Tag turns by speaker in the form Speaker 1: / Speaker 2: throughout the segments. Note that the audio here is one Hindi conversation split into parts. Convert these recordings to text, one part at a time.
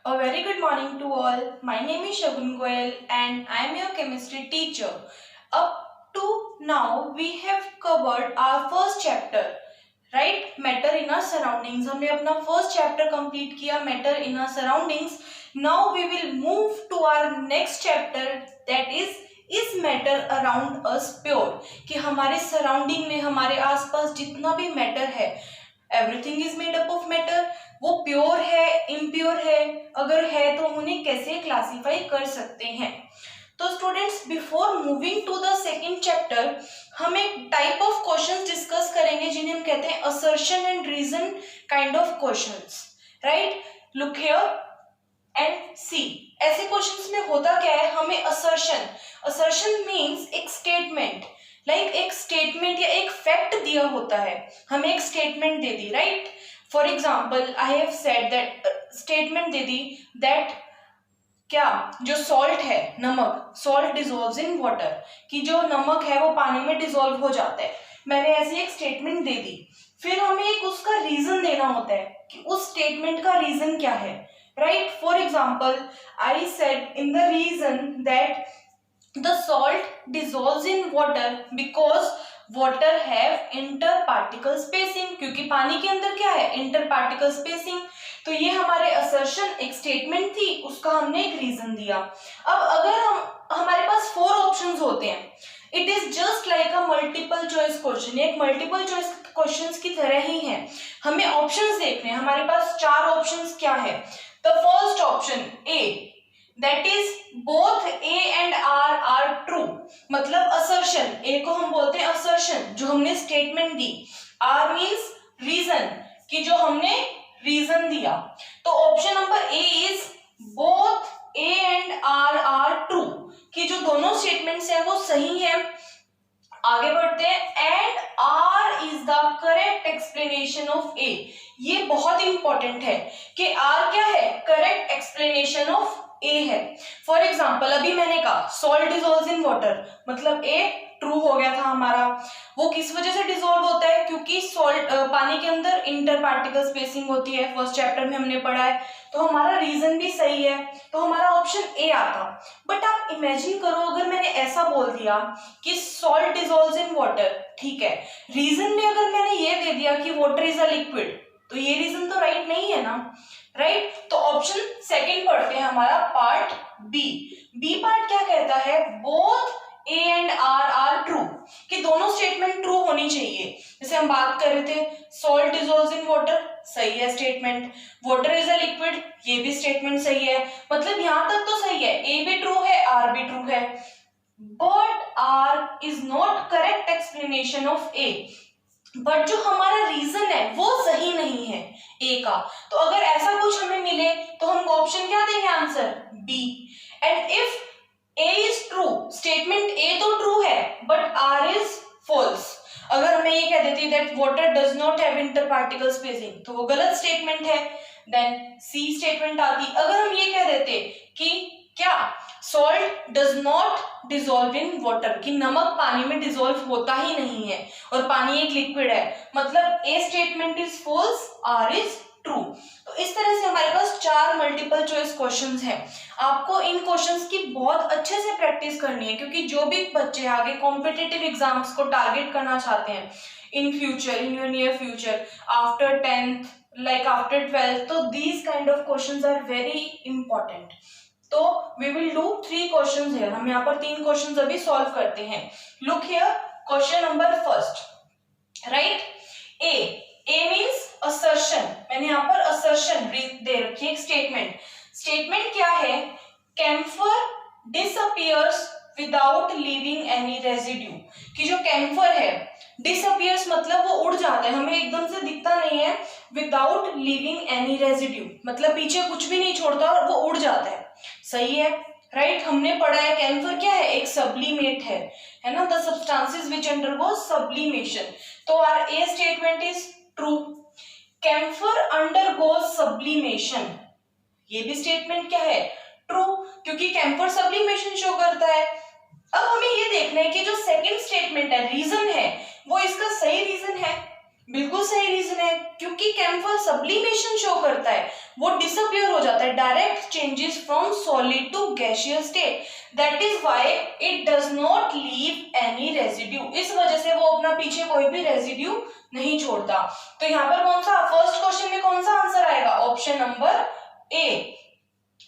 Speaker 1: A very good morning to all. My name is Shagun Goyal and I am your chemistry teacher. Up to now we have covered our first chapter, right? Matter in our surroundings. हमने अपना first chapter complete किया, matter in our surroundings. Now we will move to our next chapter, that is matter around us pure? कि हमारे surrounding में, हमारे आसपास जितना भी matter है, everything is made up of matter. वो प्योर है, इम्प्योर है, अगर है तो उन्हें कैसे क्लासिफाई कर सकते हैं? तो students, before moving to the second chapter, हम एक टाइप ऑफ क्वेश्चंस डिस्कस करेंगे जिन्हें हम कहते हैं assertion and reason kind of questions, right? Look here and see. ऐसे क्वेश्चंस में होता क्या है, हमें असर्शन मींस एक स्टेटमेंट, लाइक एक स्टेटमेंट या एक फैक्ट दिया होता है, हमें एक स्टेटमेंट दे दी, right? For example I have said that, statement दे दी दैट क्या, जो सॉल्ट है, नमक, सॉल्ट डिजोल्व्स इन वाटर, कि जो नमक है वो पानी में डिजोल्व हो जाता है. मैंने ऐसी एक स्टेटमेंट दे दी. फिर हमें एक उसका रीजन देना होता है कि उस स्टेटमेंट का रीजन क्या है, right? For example I said in the reason that the salt dissolves in water because water have interparticle spacing, क्योंकि पानी के अंदर क्या है, इंटरपार्टिकल स्पेसिंग. तो ये हमारे असर्शन एक स्टेटमेंट थी, उसका हमने एक रीजन दिया. अब अगर हमारे पास 4 ऑप्शंस होते हैं, it is just like a multiple choice question. एक मल्टीपल चॉइस क्वेश्चंस की तरह ही है. हमें ऑप्शंस देखने हैं. हमारे पास 4 ऑप्शंस क्या है? The first option A, that is both A and R are true. मतलब assertion, A को हम बोलते हैं assertion, जो हमने statement दी. R means reason, कि जो हमने reason दिया. तो option number A is both A and R are true, कि जो दोनों statements हैं वो सही हैं. आगे बढ़ते हैं. And R is the correct explanation of A. ये बहुत इंपॉर्टेंट है कि R क्या है, करेक्ट एक्सप्लेनेशन ऑफ A है. फॉर एग्जाम्पल अभी मैंने कहा सॉल्ट डिजोल्व्स इन वाटर, मतलब A ट्रू हो गया था हमारा. वो किस वजह से डिजोल्व होता है? क्योंकि सॉल्ट पानी के अंदर इंटर पार्टिकल स्पेसिंग होती है, फर्स्ट चैप्टर में हमने पढ़ा है. तो हमारा रीजन भी सही है, तो हमारा ऑप्शन ए आता. बट आप इमेजिन करो अगर मैंने ऐसा बोल दिया कि सॉल्ट डिजोल्व्स इन वाटर, ठीक है, रीजन में अगर मैंने ये दे दिया कि वाटर इज अ लिक्विड, तो ये रीजन तो राइट नहीं है ना, राइट? तो ऑप्शन सेकंड पढ़ते हैं हमारा पार्ट बी. बी पार्ट क्या कहता है? Both A and R are true, कि दोनों स्टेटमेंट ट्रू होनी चाहिए. जैसे हम बात कर रहे थे, सॉल्ट डिजोल्व्स इन वाटर, सही है statement. Water is a liquid, ये भी स्टेटमेंट सही है. मतलब यहां तक तो सही है, ए भी ट्रू है, आर भी ट्रू है. But R is not correct explanation of A. But जो हमारा रीजन है वो सही नहीं है ए का. तो अगर ऐसा कुछ हमें मिले तो हम ऑप्शन क्या देंगे? Answer B. And if A is true, statement A तो ट्रू है बट आर इज फॉल्स. अगर हमें ये कह देती that water does not have inter particle spacing, तो वो गलत स्टेटमेंट है. देन सी स्टेटमेंट आती. अगर हम ये कह देते कि क्या, salt does not dissolve in water, कि नमक पानी में डिजोल्व होता ही नहीं है और पानी एक लिक्विड है, मतलब A statement is false, R is true. तो इस तरह से हमारे पास 4 मल्टीपल चॉइस क्वेश्चंस हैं. आपको इन क्वेश्चंस की बहुत अच्छे से प्रैक्टिस करनी है, क्योंकि जो भी बच्चे आगे कॉम्पिटिटिव एग्जाम्स को टारगेट करना चाहते हैं in future, in your near future, after 10th, like after 12th, तो these kind of questions are very important. तो we will do 3 questions here. हम यहाँ पर 3 क्वेश्चंस अभी सॉल्व करते हैं. Look here, question number first, right? A means assertion. मैंने यहाँ पर असर्शन दे रखी है, एक स्टेटमेंट. स्टेटमेंट क्या है? Camphor disappears without leaving any residue, कि जो कैम्फर है डिसअपियर्स मतलब वो उड़ जाता है, हमें एकदम से दिखता नहीं है. विदाउट लीविंग एनी रेजिड्यू मतलब पीछे कुछ भी नहीं छोड़ता और वो उड़ जाता है. सही है, राइट? हमने पढ़ा है कैम्फर क्या है, एक सब्लिमेट है ना, the substances which undergo sublimation. तो our A statement is true. Camphor undergoes sublimation, ये भी स्टेटमेंट क्या है, ट्रू, क्योंकि कैम्फर सब्लिमेशन शो करता है. अब हमें ये देखना है कि जो सेकंड स्टेटमेंट है, रीजन है, वो इसका सही रीजन है. बिल्कुल सही रीजन है, क्योंकि कैम्फर सब्लिमेशन शो करता है, वो डिसअपियर हो जाता है, direct changes from solid to gaseous state, that is why it does not leave any residue. इस वजह से वो अपना पीछे कोई भी रेजिड्यू नहीं छोड़ता। तो यहाँ पर कौन सा फर्स्ट क्वेश्चन में कौन सा आंसर आएगा? Option number A.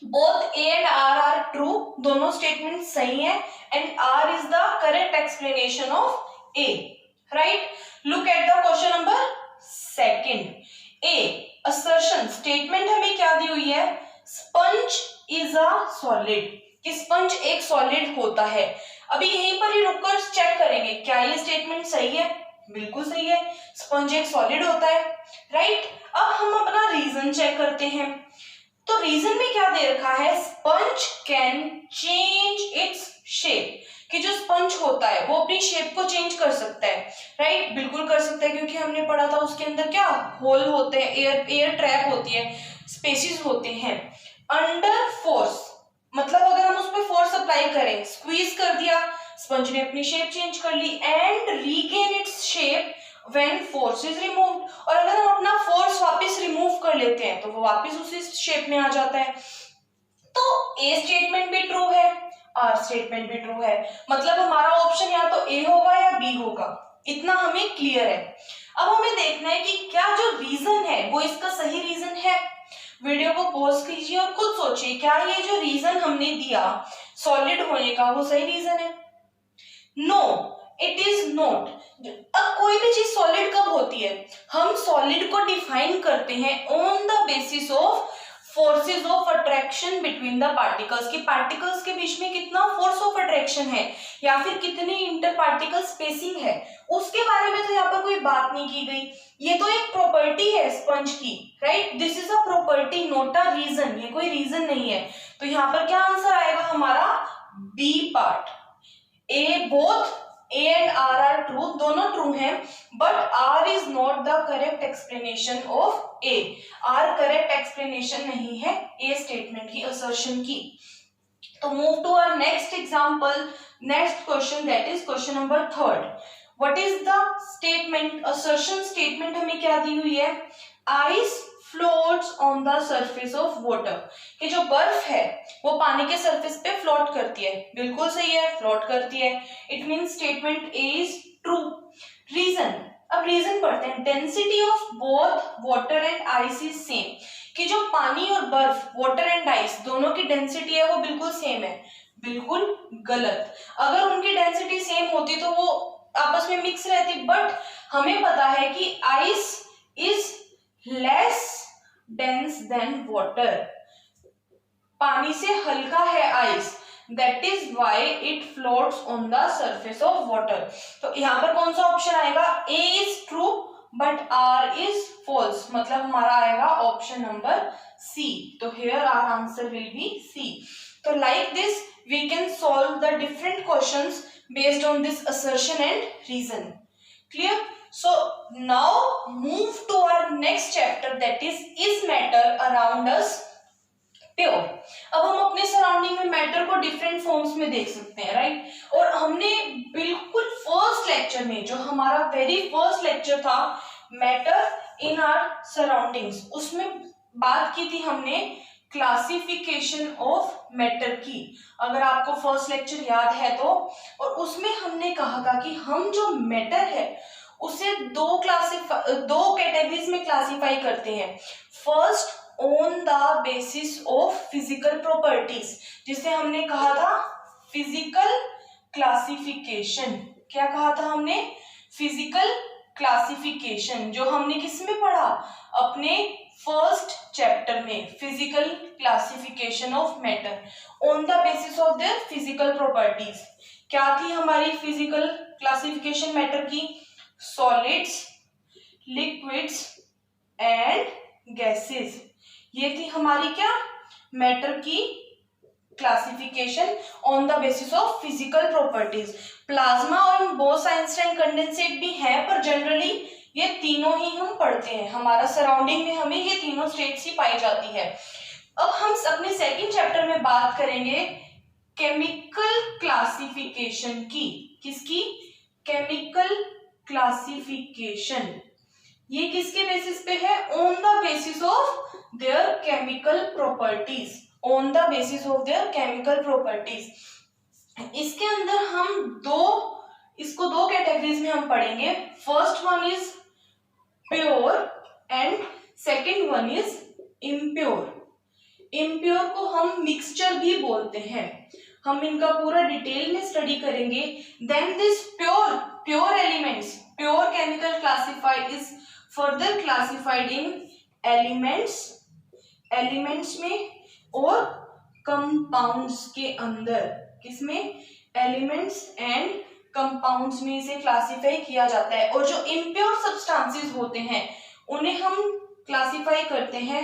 Speaker 1: Both A and R are true, दोनों स्टेटमेंट सही है, and R is the correct explanation of A, right. Look at the question number second. A assertion statement हमें क्या दी हुई है? स्पंज इज अ सॉलिड, कि स्पंज एक सॉलिड होता है। अभी यहीं पर ही रुककर चेक करेंगे क्या ये स्टेटमेंट सही है। बिल्कुल सही है, स्पंज एक सॉलिड होता है, राइट। अब हम अपना रीजन चेक करते हैं। तो रीजन में क्या दे रखा है? Sponge can change its shape, कि जो स्पंज होता है वो अपनी शेप को चेंज कर सकता है, राइट। बिल्कुल कर सकता है, क्योंकि हमने पढ़ा था उसके अंदर क्या होल होते हैं, एयर ट्रैप होती है, स्पेसेस होते हैं। अंडर फोर्स मतलब अगर हम उस पर फोर्स अप्लाई करें, स्क्वीज कर दिया, स्पंज ने अपनी शेप चेंज कर ली, and regain its shape when force is removed. और अगर हम अपना फोर्स वापस रिमूव कर लेते हैं तो वो वापस उसी शेप में आ जाता है। तो ए स्टेटमेंट भी ट्रू है, आर स्टेटमेंट भी ट्रू है, मतलब हमारा ऑप्शन या तो ए होगा या बी होगा, इतना हमें क्लियर है। अब हमें देखना है कि क्या जो रीजन है वो इसका सही रीजन है। वीडियो को पॉज कीजिए और खुद सोचिए, क्या ये जो रीजन हमने दिया सॉलिड होने का वो सही रीजन है? No, it is not. अब कोई भी चीज सॉलिड कब होती है? हम सॉलिड को डिफाइन करते हैं on the basis of forces of attraction between the particles, कि पार्टिकल्स के बीच में कितना फोर्स ऑफ अट्रैक्शन है या फिर कितनी इंटर पार्टिकल स्पेसिंग है, उसके बारे में तो यहाँ पर कोई बात नहीं की गई। ये तो एक प्रॉपर्टी है स्पंज की, right. This is a property, not a reason, ये कोई रीजन नहीं है। तो यहाँ पर क्या आंसर आएगा हमारा? B part. A both A and R are true, दोनों ट्रू हैं, but R is not the correct explanation of A. R correct explanation नहीं है ए स्टेटमेंट की, असर्शन की। तो move to our next example, next question, that is question number third. What is the statement? Assertion statement हमें क्या दी हुई है? Ice floats on the surface of water, कि जो बर्फ है वो पानी के सरफेस पे फ्लोट करती है। बिल्कुल सही है, फ्लोट करती है। It means statement A is true. Reason, अब रीजन पढ़ते हैं। Density of both water and ice is same, कि जो पानी और बर्फ, वाटर एंड आइस, दोनों की डेंसिटी है वो बिल्कुल सेम है। बिल्कुल गलत। अगर उनकी डेंसिटी सेम होती तो वो आपस में मिक्स रहती, बट हमें पता है कि ice is less dense than water, पानी से हल्का है ice, that is why it floats on the surface of water. तो यहाँ पर कौन सा ऑप्शन आएगा? A is true but R is false, मतलब हमारा आएगा ऑप्शन नंबर सी। तो here our answer will be C. तो like this we can solve the different questions based on this assertion and reason. Clear? So now move to our next chapter, that is matter around us pure? अब हम अपने सराउंडिंग में मैटर को डिफरेंट फॉर्म्स में देख सकते हैं, राइट। और हमने बिल्कुल फर्स्ट लेक्चर में, जो हमारा वेरी फर्स्ट लेक्चर था मैटर इन आवर सराउंडिंग्स, उसमें बात की थी हमने क्लासिफिकेशन ऑफ मैटर की। अगर आपको फर्स्ट लेक्चर याद है तो, और उसमें हमने कहा था कि हम जो मैटर है उसे दो कैटेगरीज में क्लासिफाई करते हैं। First on the basis of physical properties, जिसे हमने कहा था फिजिकल क्लासिफिकेशन। क्या कहा था हमने? फिजिकल क्लासिफिकेशन, जो हमने किस में पढ़ा? अपने फर्स्ट चैप्टर में, physical classification of matter on the basis of their physical properties. क्या थी हमारी फिजिकल क्लासिफिकेशन मैटर की? सॉलिड्स, लिक्विड्स एंड गैसेस, ये थी हमारी क्या मैटर की classification on the basis of physical properties. Plasma और बोस-आइंस्टाइन कंडेंसेट भी है, पर जनरली ये तीनों ही हम पढ़ते हैं, हमारा सराउंडिंग में हमें ये तीनों स्टेट्स ही पाई जाती है। अब हम अपने सेकंड चैप्टर में बात करेंगे केमिकल क्लासिफिकेशन की। किसकी? Chemical classification. ये किसके बेसिस पे है? On the basis of their chemical properties, on the basis of their chemical properties. इसके अंदर हम इसको दो कैटेगरीज में हम पढ़ेंगे। First one is pure and second one is impure. Impure को हम मिक्सचर भी बोलते हैं। हम इनका पूरा डिटेल में स्टडी करेंगे। Then this pure elements, pure chemical classified is further classified in elements में और कंपाउंड्स के अंदर। किसमें? एलिमेंट्स एंड कंपाउंड्स में इसे क्लासिफाई किया जाता है। और जो इम्प्योर सब्सटेंसेस होते हैं उन्हें हम क्लासिफाई करते हैं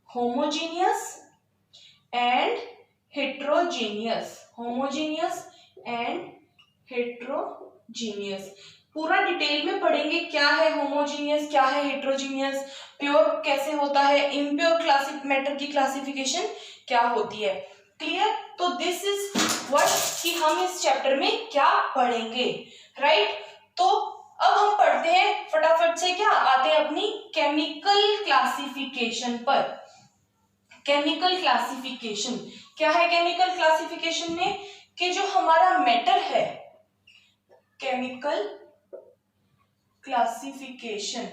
Speaker 1: homogeneous and heterogeneous, homogeneous and heterogeneous. पूरा डिटेल में पढ़ेंगे क्या है होमोजीनियस, क्या है हेट्रोजीनियस, प्योर कैसे होता है, इम्प्योर मैटर की क्लासिफिकेशन क्या होती है। क्लियर? तो दिस इज व्हाट कि हम इस चैप्टर में क्या पढ़ेंगे, राइट? तो अब हम पढ़ते हैं फटाफट से, क्या आते हैं अपनी केमिकल क्लासिफिकेशन पर। केमिकल क्लासिफिकेशन क्या है? केमिकल क्लासिफिकेशन में कि जो हमारा मैटर है, केमिकल क्लासिफिकेशन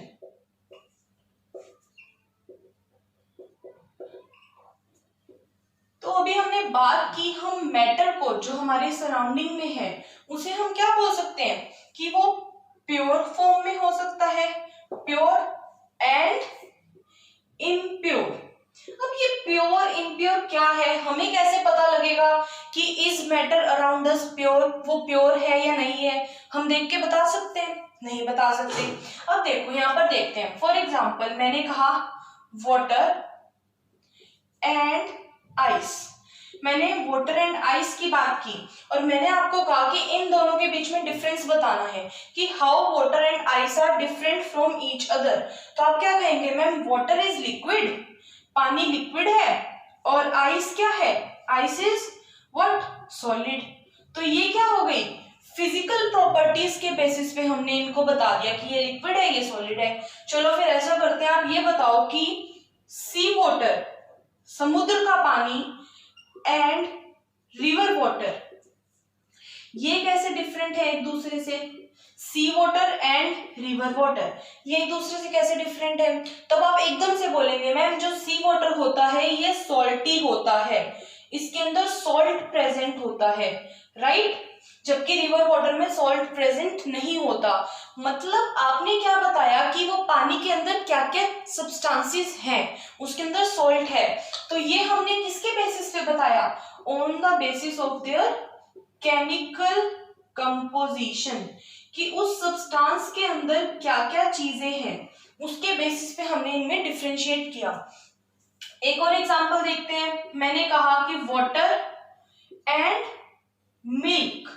Speaker 1: तो अभी हमने बात की, हम मैटर को जो हमारे सराउंडिंग में है उसे हम क्या बोल सकते हैं कि वो प्योर फॉर्म में हो सकता है, प्योर एंड इम्प्योर। अब ये प्योर इम्प्योर क्या है, हमें कैसे पता लगेगा कि is matter around us pure, वो प्योर है या नहीं है? हम देख के बता सकते हैं? नहीं बता सकते। अब देखो यहाँ पर देखते हैं। फॉर एग्जाम्पल मैंने कहा वाटर एंड आइस, मैंने वाटर एंड आइस की बात की और मैंने आपको कहा कि इन दोनों के बीच में डिफरेंस बताना है कि how water and ice are different from each other. तो आप क्या कहेंगे? मैम वाटर इज लिक्विड, पानी लिक्विड है, और आइस क्या है? Ice is what? सॉलिड। तो ये क्या हो गई? फिजिकल प्रॉपर्टीज के बेसिस पे हमने इनको बता दिया कि ये लिक्विड है, ये सॉलिड है। चलो फिर ऐसा करते हैं, आप ये बताओ कि सी वाटर, समुद्र का पानी, एंड रिवर वाटर, ये कैसे डिफरेंट है एक दूसरे से? सी वाटर एंड रिवर वाटर ये एक दूसरे से कैसे डिफरेंट है? तब आप एकदम से बोलेंगे मैम जो सी वाटर होता है ये सॉल्टी होता है, इसके अंदर सॉल्ट प्रेजेंट होता है, राइट? जबकि रिवर वाटर में सॉल्ट प्रेजेंट नहीं होता। मतलब आपने क्या बताया कि वो पानी के अंदर क्या क्या सब्सटेंसेस हैं, उसके अंदर सॉल्ट है। तो ये हमने किसके बेसिस पे बताया? On the basis of their chemical composition, कि उस सब्सटेंस के अंदर क्या क्या चीजें हैं उसके बेसिस पे हमने इनमें डिफरेंशिएट किया। एक और एग्जांपल देखते हैं। मैंने कहा कि वाटर एंड मिल्क,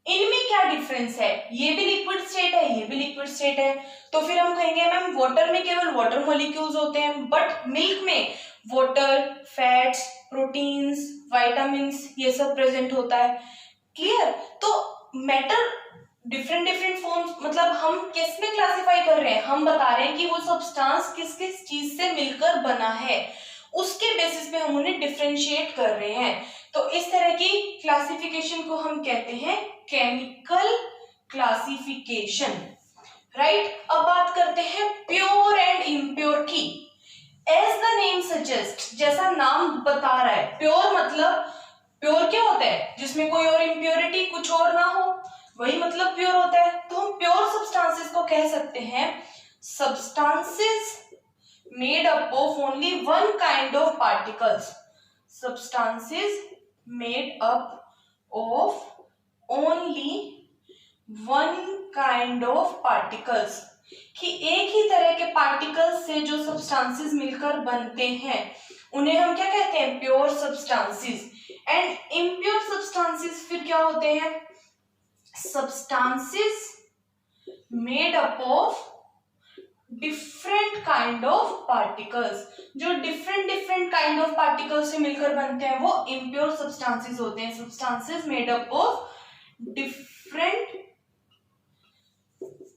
Speaker 1: इनमें क्या डिफरेंस है? ये भी लिक्विड स्टेट है, ये भी लिक्विड स्टेट है। तो फिर हम कहेंगे मैम वाटर में केवल वाटर मॉलिक्यूल्स होते हैं, बट मिल्क में वाटर, फैट्स, प्रोटीन्स, विटामिन्स ये सब प्रेजेंट होता है। क्लियर? तो मैटर डिफरेंट डिफरेंट फॉर्म्स, मतलब हम किस में क्लासिफाई कर रहे हैं? हम बता रहे हैं कि वो सब्सटेंस किस किस चीज से मिलकर बना है, उसके बेसिस पे हम उन्हें डिफरेंशिएट कर रहे हैं। तो इस तरह की क्लासिफिकेशन को हम कहते हैं केमिकल क्लासिफिकेशन, राइट? अब बात करते हैं प्योर एंड इम्प्योर की। एज द नेम सजेस्ट, जैसा नाम बता रहा है, प्योर मतलब प्योर क्या होता है? जिसमें कोई और इम्प्योरिटी कुछ और ना हो, वही मतलब प्योर होता है। तो हम प्योर सब्सटेंसेस को कह सकते हैं substances made up of only one kind of particles, substances made up of only one kind of particles, कि एक ही तरह के पार्टिकल्स से जो सब्सटेंसेस मिलकर बनते हैं उन्हें हम क्या कहते हैं? Pure substances. And impure substances फिर क्या होते हैं? Substances made up of different kind of particles, जो different different kind of particles से मिलकर बनते हैं वो इम्प्योर सब्सटेंसेस होते हैं। Substances made up of different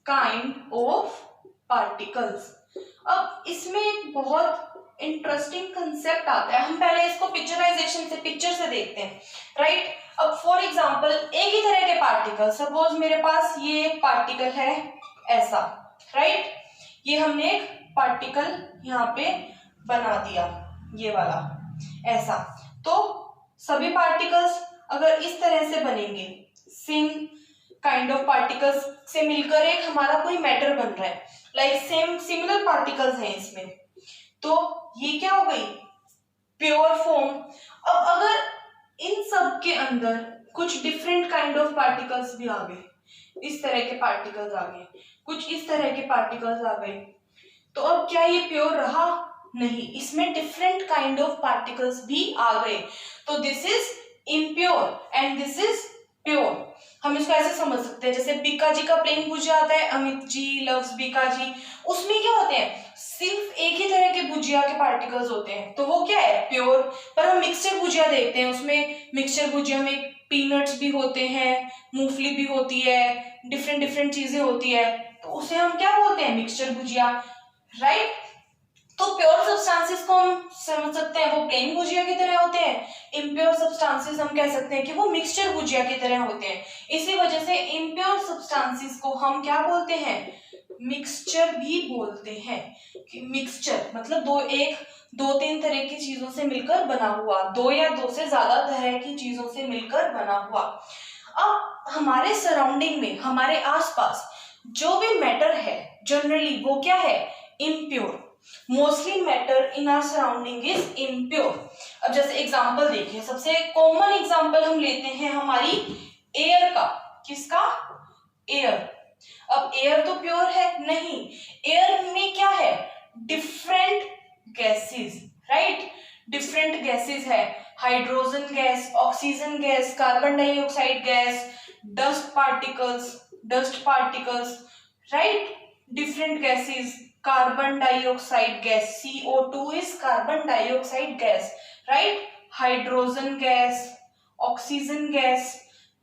Speaker 1: kind of particles. अब इसमें एक बहुत इंटरेस्टिंग कंसेप्ट आता है, हम पहले इसको पिक्चराइजेशन से, पिक्चर से देखते हैं, राइट। अब फॉर एग्जांपल एक ही तरह के पार्टिकल, सपोज मेरे पास ये एक पार्टिकल है ऐसा, राइट, ये हमने एक पार्टिकल यहाँ पे बना दिया ये वाला ऐसा, तो सभी पार्टिकल्स अगर इस तरह से बनेंगे, सेम काइंड ऑफ पार्टिकल्स से मिलकर एक हमारा कोई मैटर बन रहा है, लाइक सेम सिमिलर पार्टिकल्स हैं इसमें, तो ये क्या हो गई, प्योर फॉर्म। अब अगर इन सब के अंदर कुछ डिफरेंट काइंड ऑफ पार्टिकल्स भी आ गए, इस तरह के पार्टिकल्स आ गए, कुछ इस तरह के पार्टिकल्स आ गए, तो अब क्या ये प्योर रहा, नहीं, इसमें डिफरेंट काइंड ऑफ पार्टिकल्स भी आ गए, तो this is impure and this is pure. हम इसको ऐसे समझ सकते हैं, जैसे बीका जी का प्लेन भुजिया आता है, अमित जी लव्स बीका जी, उसमें क्या होते हैं, सिर्फ एक ही तरह के भुजिया के पार्टिकल्स होते हैं, तो वो क्या है, प्योर। पर हम मिक्सचर भुजिया देखते हैं, उसमें मिक्सचर भुजिया में पीनट्स भी होते हैं, मूंगफली भी होती है, डिफरेंट डिफरेंट चीजें होती है, तो उसे हम क्या बोलते हैं, मिक्सचर भुजिया, राइट। तो प्योर सब्सटेंसेस को हम समझ सकते हैं वो प्लेन भुजिया की तरह होते हैं, इम्प्योर सब्सटेंसेस हम कह सकते हैं कि वो मिक्सचर भुजिया की तरह होते हैं। इसी वजह से इम्प्योर सब्सटेंसेस को हम क्या बोलते हैं, मिक्सचर भी बोलते हैं। कि मिक्सचर मतलब दो तीन तरह की चीजों से मिलकर बना हुआ, दो या दो से ज्यादा तरह की चीजों से मिलकर बना हुआ। अब हमारे सराउंडिंग में, हमारे आसपास जो भी मैटर है जनरली वो क्या है, impure. Mostly matter in our surrounding is impure. अब जैसे एग्जांपल देखिए, सबसे कॉमन एग्जांपल हम लेते हैं हमारी एयर का, किसका, एयर। अब एयर तो प्योर है नहीं, एयर में क्या है, different gases, right, different gases है, hydrogen gas, oxygen gas, carbon dioxide gas, dust particles, right, different gases, carbon dioxide gas, CO2 is carbon dioxide gas, right, hydrogen gas, oxygen gas,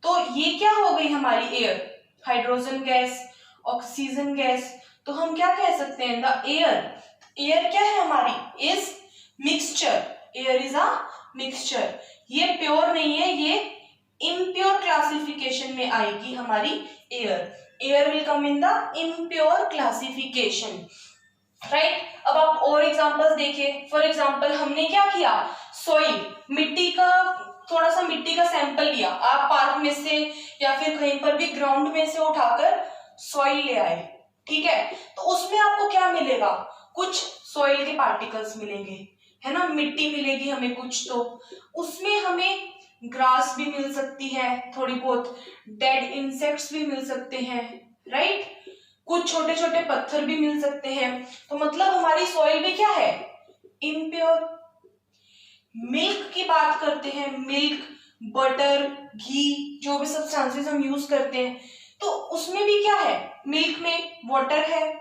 Speaker 1: तो ये क्या हो गई हमारी air, hydrogen gas, oxygen gas, तो हम क्या कह सकते हैं, द एयर क्या है हमारी, is mixture, air is a mixture. ये प्योर नहीं है, ये इम्प्योर क्लासिफिकेशन में आएगी हमारी air will come in the impure classification, right. अब आप और एग्जांपल्स देखिए, फॉर एग्जांपल हमने क्या किया, सॉइल, मिट्टी का थोड़ा सा मिट्टी का सैंपल लिया, आप पार्क में से या फिर कहीं पर भी ग्राउंड में से उठाकर सॉइल ले आए, ठीक है, तो उसमें आपको क्या मिलेगा, कुछ सॉइल के पार्टिकल्स मिलेंगे, है ना, मिट्टी मिलेगी हमें कुछ, तो उसमें हमें ग्रास भी मिल सकती है, थोड़ी बहुत डेड इंसेक्ट्स भी मिल सकते हैं, राइट, कुछ छोटे छोटे पत्थर भी मिल सकते हैं, तो मतलब हमारी सॉइल भी क्या है, इम्प्योर। मिल्क की बात करते हैं, मिल्क, बटर, घी, जो भी सब्सटेंसेस हम यूज करते हैं, तो उसमें भी क्या है, मिल्क में वाटर है,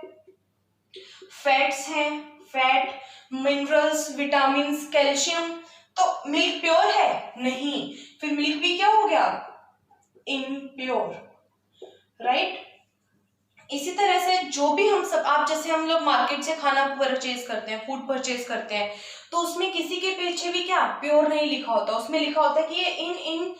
Speaker 1: फैट्स हैं, फैट, मिनरल्स, विटामिन्स, कैल्शियम, तो मिल्क प्योर है नहीं, फिर मिल्क भी क्या हो गया, इम्प्योर, राइट। इसी तरह से जो भी हम सब, आप जैसे हम लोग मार्केट से खाना परचेज करते हैं, फूड परचेज करते हैं, तो उसमें किसी के पीछे भी क्या प्योर नहीं लिखा होता, उसमें लिखा होता है कि ये इन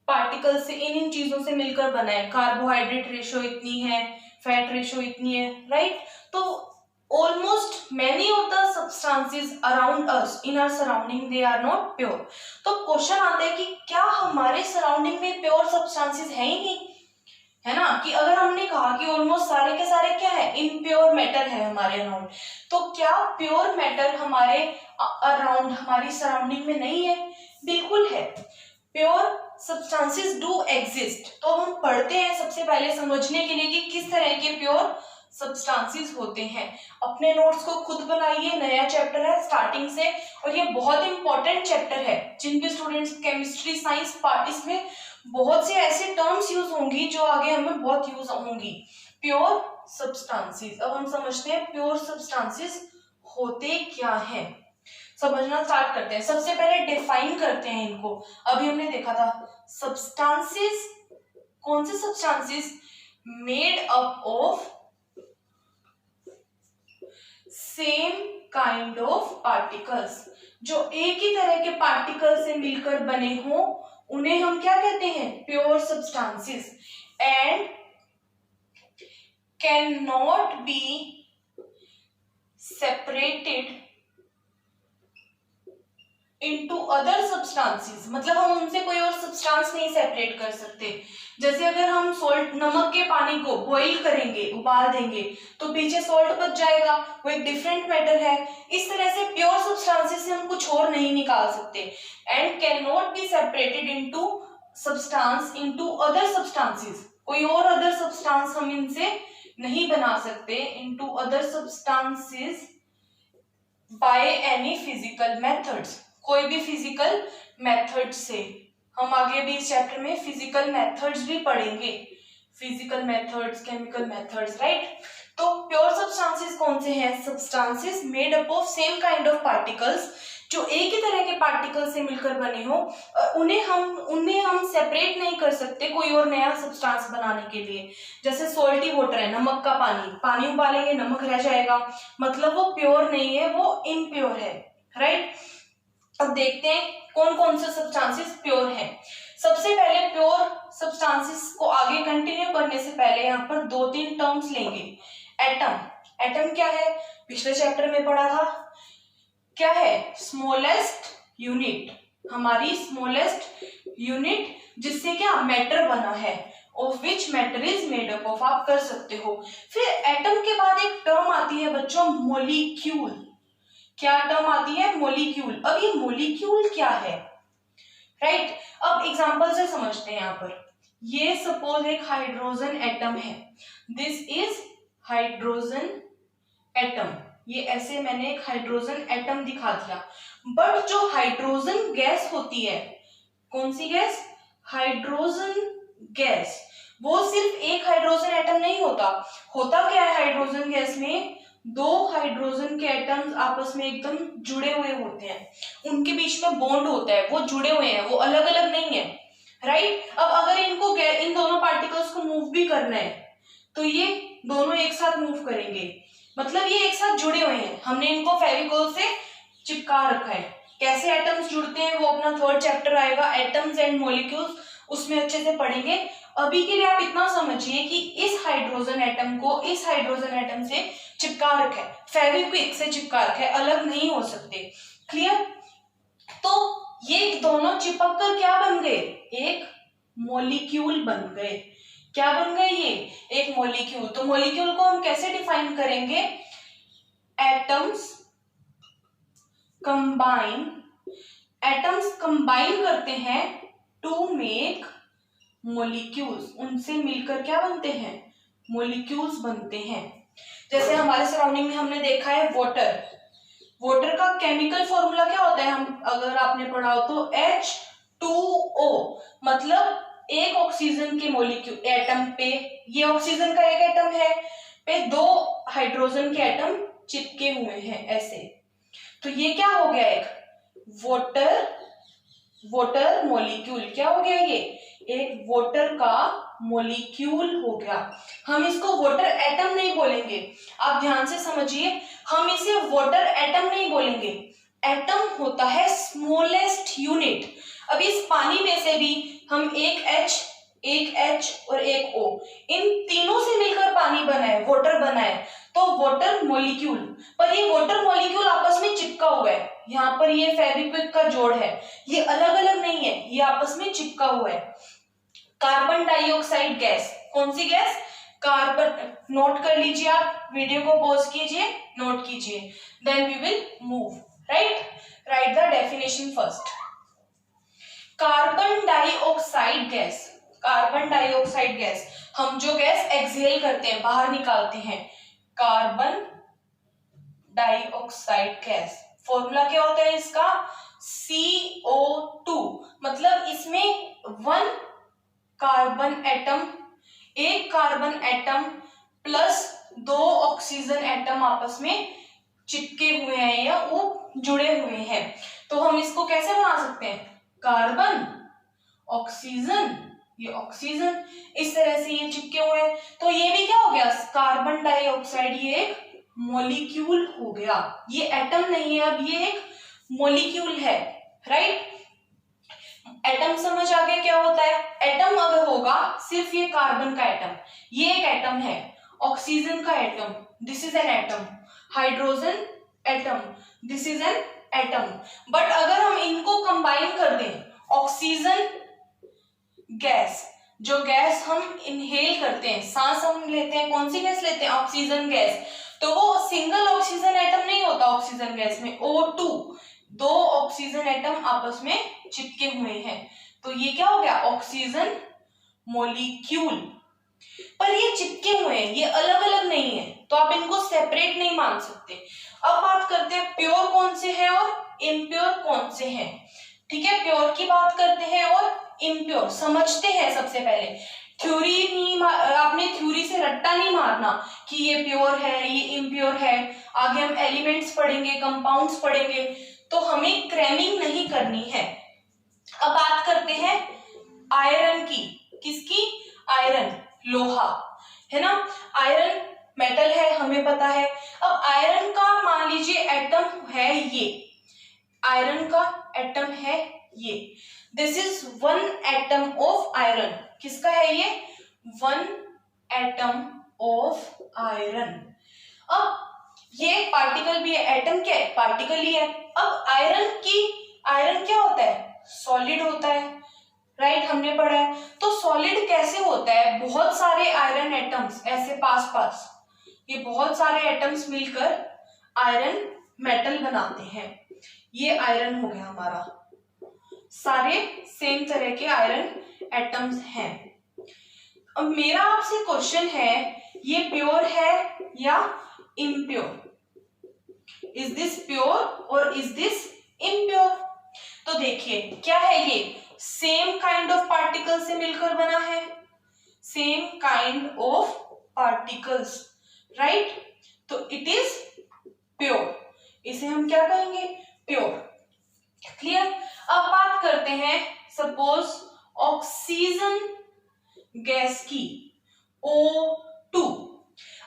Speaker 1: पार्टिकल से, इन चीजों से मिलकर बना है, कार्बोहाइड्रेट रेशो इतनी है, फैट रेशो इतनी है, राइट। तो almost many of the substances around us in our surrounding they are not pure. तो क्वेश्चन आता है कि क्या हमारे सराउंडिंग में प्योर सब्सटेंसेस है ही नहीं, है ना, कि अगर हमने कहा कि ऑलमोस्ट सारे के सारे क्या है, इम्प्योर मैटर है हमारे अराउंड, तो क्या प्योर मैटर हमारे अराउंड, हमारी सराउंडिंग में नहीं है, बिल्कुल है, प्योर सब्सटेंसेस डू एग्जिस्ट। तो हम पढ़ते हैं सबसे पहले समझने के लिए कि किस तरह के प्योर सब्सटेंसेस होते हैं। अपने नोट्स को खुद बनाइए, नया चैप्टर है स्टार्टिंग से, और ये बहुत इंपॉर्टेंट चैप्टर है, जिन भी स्टूडेंट्स केमिस्ट्री साइंस पार्ट, इसमें बहुत से ऐसे टर्म्स यूज होंगी जो आगे हमें बहुत यूज होंगी। प्योर सब्सटेंसेस, अब हम समझते हैं प्योर सब्सटेंसेस होते क्या हैं, समझना स्टार्ट करते हैं। सबसे पहले डिफाइन करते हैं इनको। अभी हमने देखा था सब्सटेंसेस, कौन से substances, made up of same kind of particles, जो एक ही तरह के पार्टिकल से मिलकर बने हों उन्हें हम क्या कहते हैं, pure substances, and can not be separated into other substances, मतलब हम उनसे कोई और सब्सटेंस नहीं सेपरेट कर सकते। जैसे अगर हम सॉल्ट, नमक के पानी को बॉईल करेंगे, उबाल देंगे, तो पीछे सॉल्ट बच जाएगा, वो एक डिफरेंट मैटर है। इस तरह से प्योर सब्सटेंसेस से हम कुछ और नहीं निकाल सकते। And can not be separated into substance into other substances, कोई और अदर सब्सटेंस हम इनसे नहीं बना सकते into other substances by any physical methods, कोई भी फिजिकल मेथड से। हम आगे भी इस चैप्टर में फिजिकल मेथड्स भी पढ़ेंगे, physical methods, chemical methods, right. तो प्योर सब्सटेंसेस कौन से हैं, substances made up of same kind of particles, जो एक ही तरह के पार्टिकल से मिलकर बने हो, उन्हें हम सेपरेट नहीं कर सकते कोई और नया सब्सटेंस बनाने के लिए। जैसे सॉल्टी वाटर है, नमक का पानी उबालेंगे नमक रह जाएगा, मतलब वो प्योर नहीं है, वो इम्प्योर है, राइट। अब देखते हैं कौन कौन से सब्सटेंसेस प्योर हैं। सबसे पहले प्योर सब्सटेंसेस को आगे कंटिन्यू करने से पहले यहाँ पर 2-3 टर्म्स लेंगे। एटम क्या है, पिछले चैप्टर में पढ़ा था, क्या है, स्मॉलेस्ट यूनिट, हमारी स्मॉलेस्ट यूनिट, जिससे क्या मैटर बना है, of which matter is made up of, आप कर सकते हो। फिर एटम के बाद एक टर्म आती है बच्चों, मोलिक्यूल। क्या टर्म आती है, मोलिक्यूल। अब ये मोलिक्यूल क्या है, राइट। अब एग्जांपल से समझते हैं। यहाँ पर ये सपोज एक हाइड्रोजन एटम है, दिस इज हाइड्रोजन एटम, ये ऐसे मैंने एक हाइड्रोजन एटम दिखा दिया। बट जो हाइड्रोजन गैस होती है, कौन सी गैस, हाइड्रोजन गैस, वो सिर्फ एक हाइड्रोजन एटम नहीं होता। होता क्या है हाइड्रोजन गैस में, 2 हाइड्रोजन के एटम्स आपस में एकदम जुड़े हुए होते हैं, उनके बीच में बॉन्ड होता है, वो जुड़े हुए हैं, वो अलग अलग नहीं है, राइट। अब अगर इनको इन दोनों पार्टिकल्स को मूव भी करना है तो ये दोनों एक साथ मूव करेंगे, मतलब ये एक साथ जुड़े हुए हैं। हमने इनको फेविकोल से चिपका रखा है। कैसे एटम्स जुड़ते हैं वो अपना 3rd चैप्टर आएगा, एटम्स एंड मॉलिक्यूल्स, उसमें अच्छे से पढ़ेंगे। अभी के लिए आप इतना समझिए कि इस हाइड्रोजन एटम को इस हाइड्रोजन एटम से चिपका रखा है, फेविक्विक से चिपका रखा है, अलग नहीं हो सकते, क्लियर। तो ये दोनों चिपक कर क्या बन गए, एक मॉलिक्यूल बन गए। क्या बन गए, ये एक मॉलिक्यूल। तो मॉलिक्यूल को हम कैसे डिफाइन करेंगे, एटम्स कंबाइन करते हैं टू मेक मॉलिक्यूल्स, उनसे मिलकर क्या बनते हैं, मॉलिक्यूल्स बनते हैं। जैसे हमारे सराउंडिंग में हमने देखा है वाटर का केमिकल फॉर्मूला क्या होता है, हम अगर आपने पढ़ा हो तो H2O, मतलब एक ऑक्सीजन के मॉलिक्यूल एटम पे, ये ऑक्सीजन का एक एटम है, पे 2 हाइड्रोजन के एटम चिपके हुए हैं ऐसे, तो ये क्या हो गया, एक वाटर मॉलिक्यूल। क्या हो गया, ये एक वाटर का मॉलिक्यूल हो गया। हम इसको वाटर एटम नहीं बोलेंगे, आप ध्यान से समझिए, हम इसे वाटर एटम नहीं बोलेंगे। एटम होता है स्मॉलेस्ट यूनिट। अब इस पानी में से भी हम एक H और एक O, इन तीनों से मिलकर पानी बना है, वाटर बना है, तो वाटर मॉलिक्यूल। पर ये वाटर मॉलिक्यूल आपस में चिपका हुआ है, यहाँ पर ये फेविक्विक का जोड़ है, ये अलग अलग नहीं है, ये आपस में चिपका हुआ है। कार्बन डाइऑक्साइड गैस, कौन सी गैस, कार्बन, नोट कर लीजिए, आप वीडियो को पॉज कीजिए, नोट कीजिए, then we will move, right the definition first. Carbon dioxide gas, carbon dioxide gas, हम जो गैस एक्सहेल करते हैं, बाहर निकालते हैं, कार्बन डाइऑक्साइड गैस, फॉर्मूला क्या होता है इसका, CO2, मतलब इसमें 1 कार्बन एटम, एक carbon atom plus 2 oxygen atom आपस में चिपके हुए हैं या वो जुड़े हुए हैं। तो हम इसको कैसे बना सकते हैं, कार्बन ऑक्सीजन, ये ऑक्सीजन, इस तरह से ये चिपके हुए हैं, तो ये भी क्या हो गया, कार्बन डाइऑक्साइड, ये एक मॉलिक्यूल हो गया। ये एटम नहीं है, अब ये एक मॉलिक्यूल है, राइट। एटम समझ आ गया क्या होता है? एटम अगर होगा सिर्फ ये कार्बन का एटम, ये एक एटम है। ऑक्सीजन का atom, this is an atom. Hydrogen atom, this is an atom. But अगर हम इनको कंबाइन कर दें, ऑक्सीजन गैस, जो गैस हम इनहेल करते हैं, सांस हम लेते हैं, कौन सी गैस लेते हैं? Oxygen gas. तो वो सिंगल ऑक्सीजन एटम नहीं होता ऑक्सीजन गैस में, O2, दो ऑक्सीजन एटम आपस में चिपके हुए हैं, तो ये क्या हो गया? Oxygen molecule. पर ये चिपके हुए हैं, ये अलग अलग नहीं है, तो आप इनको सेपरेट नहीं मान सकते। अब बात करते हैं प्योर कौन से हैं और इम्प्योर कौन से हैं। ठीक है, प्योर की बात करते हैं और इम्प्योर समझते हैं। सबसे पहले थ्योरी नहीं, आपने थ्योरी से रट्टा नहीं मारना कि ये प्योर है ये इम्प्योर है। आगे हम एलिमेंट्स पढ़ेंगे, कंपाउंड्स पढ़ेंगे, तो हमें क्रैमिंग नहीं करनी है। अब बात करते हैं आयरन की। किसकी? आयरन, लोहा, है ना। आयरन मेटल है, हमें पता है। अब आयरन का मान लीजिए एटम है ये, आयरन का एटम है ये, this is one atom of iron. किसका है ये? One atom of iron. अब ये पार्टिकल भी है, एटम क्या है? पार्टिकल ही है। अब आयरन क्या होता है? सॉलिड होता है, राइट, हमने पढ़ा है। तो सॉलिड कैसे होता है? बहुत सारे आयरन एटम्स ऐसे पास पास, ये बहुत सारे एटम्स मिलकर आयरन मेटल बनाते हैं। ये आयरन हो गया हमारा, सारे सेम तरह के आयरन एटम्स हैं। अब मेरा आपसे क्वेश्चन है, ये प्योर है या इम्प्योर? इज दिस प्योर और इज दिस इम्प्योर? तो देखिए क्या है, ये सेम काइंड ऑफ पार्टिकल से मिलकर बना है, same kind of particles, right, तो इट इज प्योर। इसे हम क्या कहेंगे? प्योर। क्लियर। अब बात करते हैं सपोज ऑक्सीजन गैस की, O2।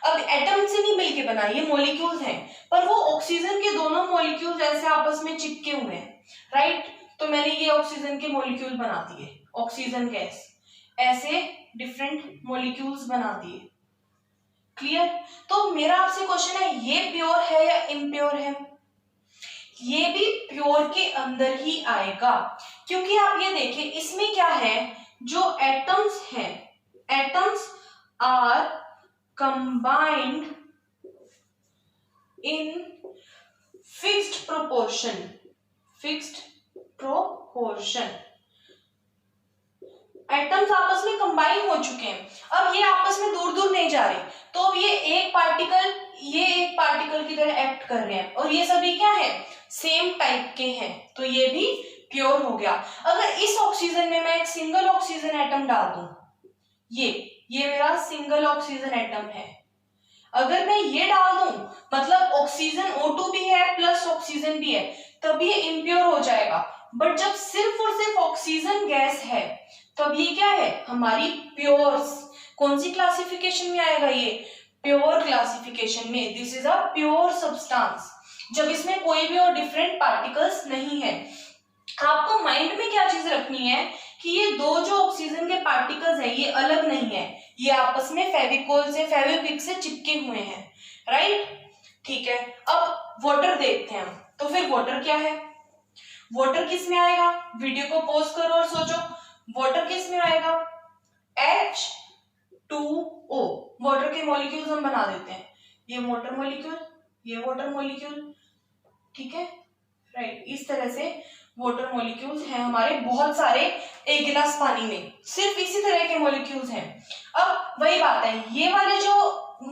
Speaker 1: अब एटम से नहीं मिलके बना, ये मॉलिक्यूल्स हैं, पर वो ऑक्सीजन के दोनों मॉलिक्यूल्स ऐसे आपस में चिपके हुए हैं, राइट। तो मैंने ये ऑक्सीजन के मॉलिक्यूल बना दिए, ऑक्सीजन गैस, ऐसे डिफरेंट मॉलिक्यूल्स बना दिए। क्लियर। तो मेरा आपसे क्वेश्चन है, ये प्योर है या इम्प्योर है? ये भी प्योर के अंदर ही आएगा, क्योंकि आप ये देखिए इसमें क्या है, जो एटम्स हैं, atoms are combined in fixed proportion, fixed proportion. Atoms आपस में कंबाइन हो चुके हैं, अब ये आपस में दूर दूर नहीं जा रहे, तो अब ये एक पार्टिकल की तरह एक्ट कर रहे हैं, और ये सभी क्या है? सेम टाइप के हैं, तो ये भी प्योर हो गया। अगर इस ऑक्सीजन में मैं एक सिंगल ऑक्सीजन एटम डाल दूं, ये मेरा सिंगल ऑक्सीजन एटम है, अगर मैं ये डाल दूं, मतलब ऑक्सीजन O2 भी है प्लस ऑक्सीजन भी है, तब ये इम्प्योर हो जाएगा। बट जब सिर्फ और सिर्फ ऑक्सीजन गैस है, तब ये क्या है? हमारी प्योर। कौन सी क्लासिफिकेशन में आएगा ये? प्योर क्लासिफिकेशन में। This is a pure substance, जब इसमें कोई भी और डिफरेंट पार्टिकल्स नहीं है। आपको माइंड में क्या चीज रखनी है कि ये दो जो ऑक्सीजन के पार्टिकल्स हैं, ये अलग नहीं है, ये आपस में फेविकोल से, फेविक्विक से चिपके हुए हैं, राइट। ठीक है, अब वाटर देखते हैं हम। तो फिर वाटर क्या है? वाटर किस में आएगा? वीडियो को पॉज करो और सोचो, वाटर किस में आएगा? H2O। वाटर के मॉलिक्यूल्स हम बना देते हैं, ये वाटर मॉलिक्यूल, ये वाटर मॉलिक्यूल, ठीक है, राइट। इस तरह से वाटर मॉलिक्यूल्स हैं हमारे बहुत सारे, एक गिलास पानी में सिर्फ इसी तरह के मॉलिक्यूल्स हैं। अब वही बात है, ये वाले जो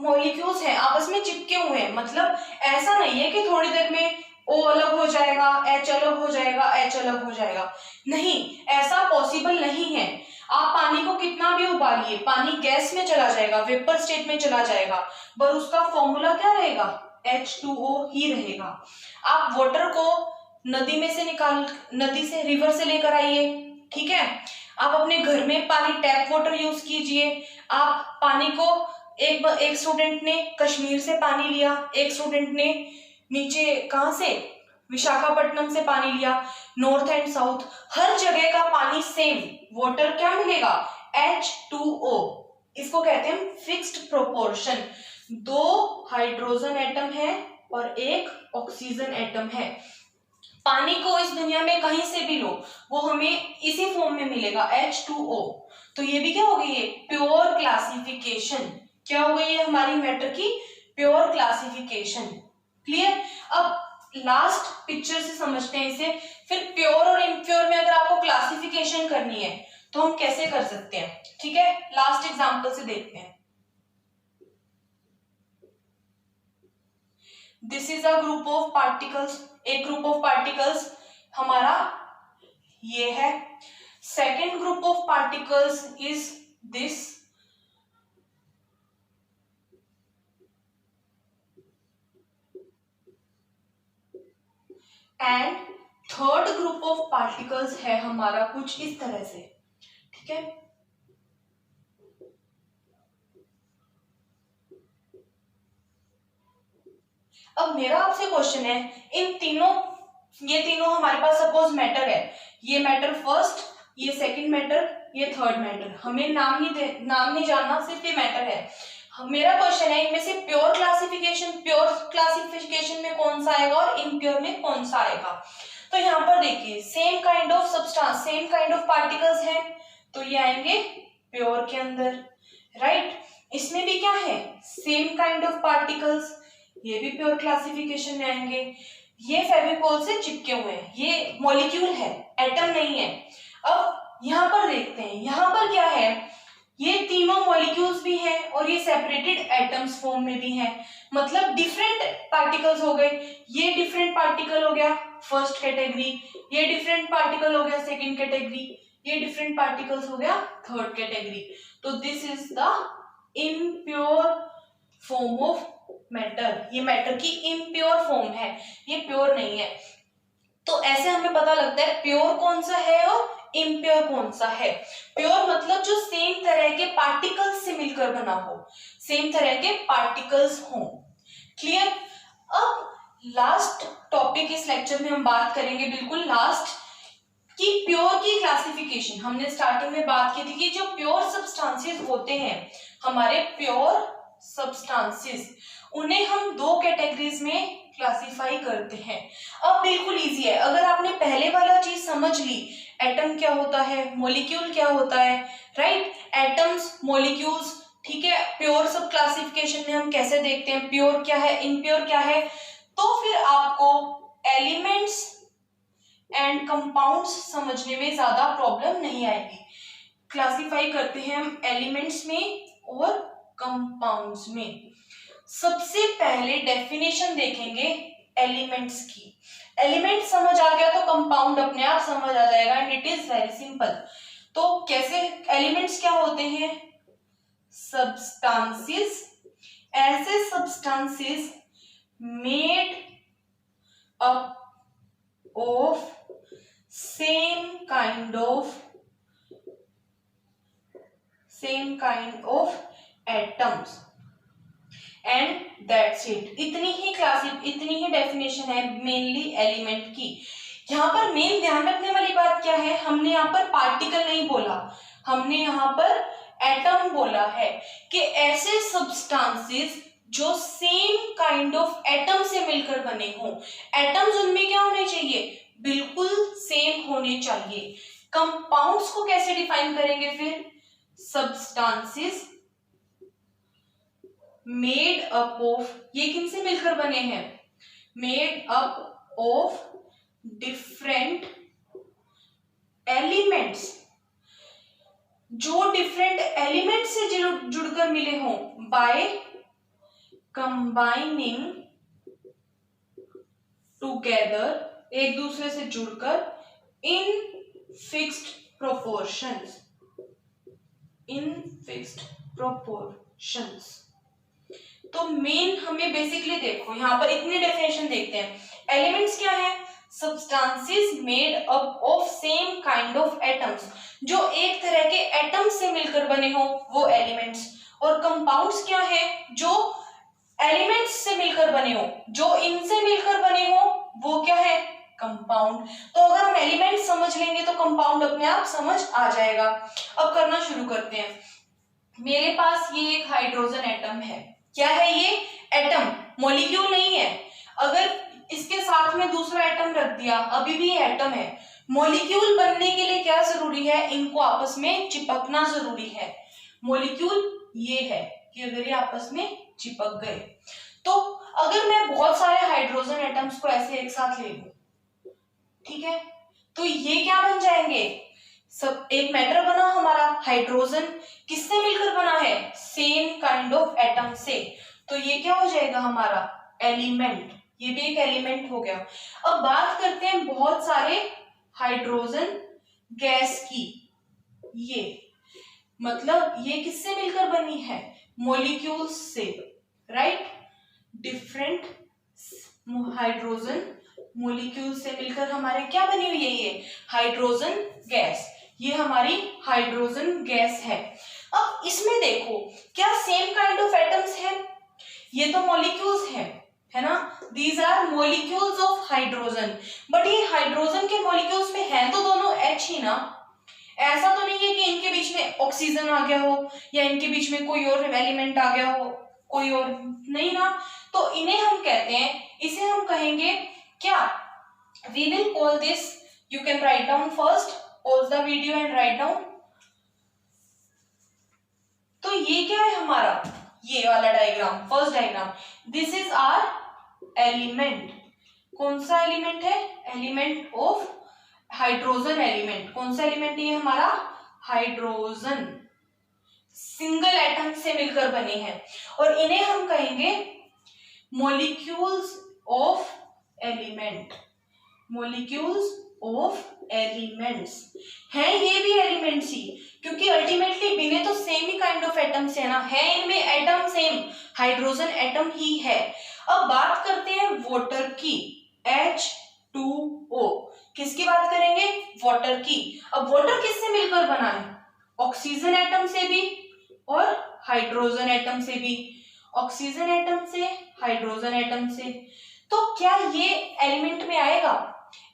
Speaker 1: मॉलिक्यूल्स हैं आपस में चिपके हुए हैं, मतलब ऐसा नहीं है कि थोड़ी देर में O अलग हो जाएगा, H अलग हो जाएगा, H अलग हो जाएगा, नहीं, ऐसा पॉसिबल नहीं है। आप पानी को कितना भी उबालिए, पानी गैस में चला जाएगा, वेपर स्टेट में चला जाएगा, पर उसका फॉर्मूला क्या रहेगा? H2O ही रहेगा। आप वाटर को नदी में से नदी से, रिवर से लेकर आइए, ठीक है, आप अपने घर में पानी टैप वाटर यूज कीजिए, आप पानी को एक स्टूडेंट ने कश्मीर से पानी लिया, एक स्टूडेंट ने नीचे कहाँ से, विशाखापट्टनम से पानी लिया, नॉर्थ एंड साउथ, हर जगह का पानी सेम, वाटर क्या मिलेगा, H2O। इसको कहते हैं फिक्स्ड प्रोपोर्शन। 2 हाइड्रोजन एटम है और एक ऑक्सीजन एटम है। पानी को इस दुनिया में कहीं से भी लो, वो हमें इसी फॉर्म में मिलेगा, H2O। तो ये भी क्या हो गई है, प्योर क्लासिफिकेशन। क्या हो गई है हमारी मैटर की प्योर क्लासिफिकेशन। क्लियर। अब लास्ट पिक्चर से समझते हैं इसे। फिर प्योर और इम्प्योर में अगर आपको क्लासिफिकेशन करनी है तो हम कैसे कर सकते हैं, ठीक है, लास्ट एग्जांपल से देखते हैं। This is a group of particles, एक ग्रुप ऑफ पार्टिकल्स हमारा ये है। Second group of particles is this, and third group of particles है हमारा कुछ इस तरह से, ठीक है। अब मेरा आपसे क्वेश्चन है, इन तीनों, ये तीनों हमारे पास सपोज मैटर है, ये मैटर फर्स्ट, ये सेकंड मैटर, ये थर्ड मैटर, हमें नाम नहीं जानना, सिर्फ ये मैटर है। मेरा क्वेश्चन है, इनमें से प्योर क्लासिफिकेशन में कौन सा आएगा और इम्प्योर में कौन सा आएगा। तो यहाँ पर देखिए, same kind of substance, same kind of particles हैं, तो ये आएंगे प्योर के अंदर, राइट। इसमें भी क्या है, सेम काइंड ऑफ पार्टिकल्स, ये भी प्योर क्लासिफिकेशन में आएंगे। ये फेविकोल से चिपके हुए हैं, ये मॉलिक्यूल है, एटम नहीं है। अब यहाँ पर देखते हैं, यहाँ पर क्या है, ये तीनों मॉलिक्यूल्स भी हैं और ये सेपरेटेड एटम्स फॉर्म में भी हैं, मतलब डिफरेंट पार्टिकल्स हो गए। ये डिफरेंट पार्टिकल हो गया फर्स्ट कैटेगरी, ये डिफरेंट पार्टिकल हो गया सेकंड कैटेगरी, ये डिफरेंट पार्टिकल्स हो गया थर्ड कैटेगरी। तो this is the impure form of matter, ये मैटर की इम्प्योर फॉर्म है, ये प्योर नहीं है। तो ऐसे हमें पता लगता है प्योर कौन सा है और इम्प्योर कौन सा है। प्योर मतलब जो सेम तरह के पार्टिकल्स से मिलकर बना हो, सेम तरह के पार्टिकल्स हो। क्लियर। अब लास्ट टॉपिक इस लेक्चर में हम बात करेंगे, बिल्कुल लास्ट, कि प्योर की क्लासिफिकेशन। हमने स्टार्टिंग में बात की थी कि जो प्योर सब्सटेंसेस होते हैं, हमारे प्योर सब्सटेंसेस, उन्हें हम 2 कैटेगरीज में क्लासिफाई करते हैं। अब बिल्कुल इजी है, अगर आपने पहले वाला चीज समझ ली, एटम क्या होता है, मॉलिक्यूल क्या होता है, राइट, एटम्स, मॉलिक्यूल्स, ठीक है, प्योर सब क्लासिफिकेशन में हम कैसे देखते हैं, प्योर क्या है, इम्प्योर क्या है, तो फिर आपको एलिमेंट्स एंड कंपाउंड्स समझने में ज्यादा प्रॉब्लम नहीं आएगी। क्लासिफाई करते हैं हम एलिमेंट्स में और कंपाउंड्स में। सबसे पहले डेफिनेशन देखेंगे एलिमेंट्स की। एलिमेंट समझ आ गया तो कंपाउंड अपने आप समझ आ जाएगा, and it is very simple. तो कैसे एलिमेंट्स क्या होते हैं, सब्सटेंसेस, ऐसे substances made up of same kind of atoms and that's it। इतनी ही डेफिनेशन है मेनली एलिमेंट की। यहाँ पर मेन ध्यान रखने वाली बात क्या है, हमने यहाँ पर पार्टिकल नहीं बोला, हमने यहाँ पर एटम बोला है, कि ऐसे सब्सटेंसेस जो सेम काइंड ऑफ एटम से मिलकर बने हों। एटम्स उनमें क्या होने चाहिए, बिल्कुल सेम होने चाहिए। कंपाउंड्स को कैसे डिफाइन करेंगे फिर, सब्सटेंसेस मेड अप ऑफ, ये किनसे मिलकर बने हैं, made up of different elements, जो डिफरेंट एलिमेंट से जुड़कर मिले हों, बाय कंबाइनिंग टुगेदर, एक दूसरे से जुड़कर, in fixed proportions, in fixed proportions. तो मेन हमें बेसिकली देखो, यहां पर इतनी डेफिनेशन देखते हैं। एलिमेंट्स क्या है, substances made up of same kind of atoms, जो एक तरह के एटम्स से मिलकर बने हो वो एलिमेंट्स। और कंपाउंड्स क्या है, जो एलिमेंट्स से मिलकर बने हो, जो इनसे मिलकर बने हो वो क्या है, कंपाउंड। तो अगर हम एलिमेंट समझ लेंगे तो कंपाउंड अपने आप समझ आ जाएगा। अब करना शुरू करते हैं। मेरे पास ये एक हाइड्रोजन एटम है। क्या है ये, एटम, मॉलिक्यूल नहीं है। अगर इसके साथ में दूसरा एटम रख दिया, अभी भी ये एटम है। मॉलिक्यूल बनने के लिए क्या जरूरी है, इनको आपस में चिपकना जरूरी है। मॉलिक्यूल ये है कि अगर ये आपस में चिपक गए, तो अगर मैं बहुत सारे हाइड्रोजन एटम्स को ऐसे एक साथ ले लूं, ठीक है, तो ये क्या बन जाएंगे, सब एक मैटर बना हमारा। हाइड्रोजन किससे मिलकर बना है, सेम काइंड ऑफ एटम से, तो ये क्या हो जाएगा हमारा एलिमेंट। ये भी एक एलिमेंट हो गया। अब बात करते हैं बहुत सारे हाइड्रोजन गैस की। ये मतलब ये किससे मिलकर बनी है, मॉलिक्यूल्स से, राइट। डिफरेंट हाइड्रोजन मॉलिक्यूल से मिलकर हमारे क्या बनी हुई है, ये हाइड्रोजन गैस। ये हमारी हाइड्रोजन गैस है। अब इसमें देखो क्या सेम काइंड ऑफ एटम्स है, ये तो मॉलिक्यूल्स है ना, these are molecules of hydrogen. But ये हाइड्रोजन के मॉलिक्यूल्स में है तो दोनों H ही ना। ऐसा तो नहीं है कि इनके बीच में ऑक्सीजन आ गया हो या इनके बीच में कोई और एलिमेंट आ गया हो, कोई और नहीं ना। तो इन्हें हम कहते हैं, इसे हम कहेंगे क्या, we will call this, you can write down first, pause the video and write down। तो ये क्या है हमारा, ये वाला diagram, first diagram, this is our element. कौन सा एलिमेंट है, एलिमेंट ऑफ हाइड्रोजन एलिमेंट। कौन सा एलिमेंट है ये हमारा, हाइड्रोजन, सिंगल एटम से मिलकर बने हैं। और इन्हें हम कहेंगे molecules of element, molecules of elements. हैं ये भी एलिमेंट्स ही, क्योंकि अल्टीमेटली बिने तो same he kind of atoms है ना, है इनमें एटम सेम, हाइड्रोजन एटम ही है। अब बात करते हैं वाटर की, H2O। किसकी बात करेंगे, वाटर की। अब वाटर किससे मिलकर बना है, ऑक्सीजन एटम से भी और हाइड्रोजन एटम से भी, ऑक्सीजन एटम से, हाइड्रोजन एटम से। तो क्या ये एलिमेंट में आएगा,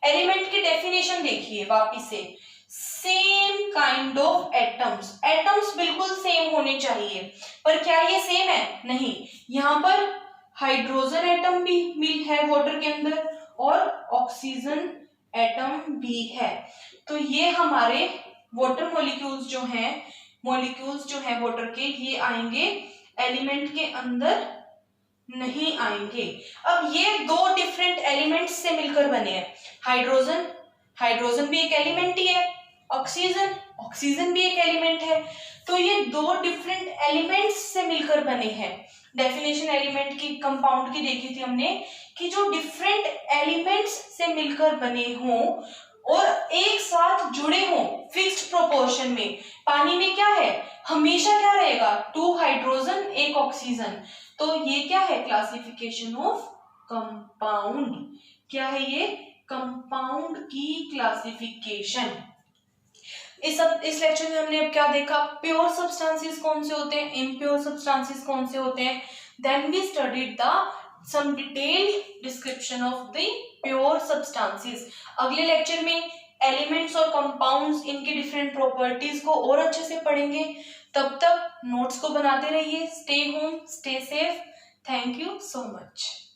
Speaker 1: एलिमेंट की डेफिनेशन देखिए वापिस से, same kind of atoms, atoms बिल्कुल सेम होने चाहिए, पर क्या ये सेम है, नहीं। यहाँ पर हाइड्रोजन एटम भी मिल है वाटर के अंदर और ऑक्सीजन एटम भी है। तो ये हमारे वाटर मॉलिक्यूल्स जो हैं, मॉलिक्यूल्स जो है वाटर के, ये आएंगे एलिमेंट के अंदर नहीं आएंगे। अब ये दो डिफरेंट एलिमेंट्स से मिलकर बने हैं। हाइड्रोजन, हाइड्रोजन भी एक एलिमेंट ही है, ऑक्सीजन, ऑक्सीजन भी एक एलिमेंट है। तो ये दो डिफरेंट एलिमेंट्स से मिलकर बने हैं। डेफिनेशन एलिमेंट की, कंपाउंड की देखी थी हमने कि जो डिफरेंट एलिमेंट्स से मिलकर बने हों और एक साथ जुड़े हों फिक्स्ड प्रोपोर्शन में। पानी में क्या है, हमेशा क्या रहेगा, 2 हाइड्रोजन 1 ऑक्सीजन। तो ये क्या है, क्लासिफिकेशन ऑफ कंपाउंड। क्या है ये, कंपाउंड की क्लासिफिकेशन। इस लेक्चर में हमने अब क्या देखा, प्योर सब्सटेंसेस कौन से होते हैं, इम्प्योर सब्सटेंसेस कौन से होते हैं। Then we studied the some detailed description of the pure substances. अगले लेक्चर में एलिमेंट्स और कंपाउंड्स, इनके डिफरेंट प्रॉपर्टीज को और अच्छे से पढ़ेंगे। तब तक नोट्स को बनाते रहिए। Stay home, stay safe. Thank you so much.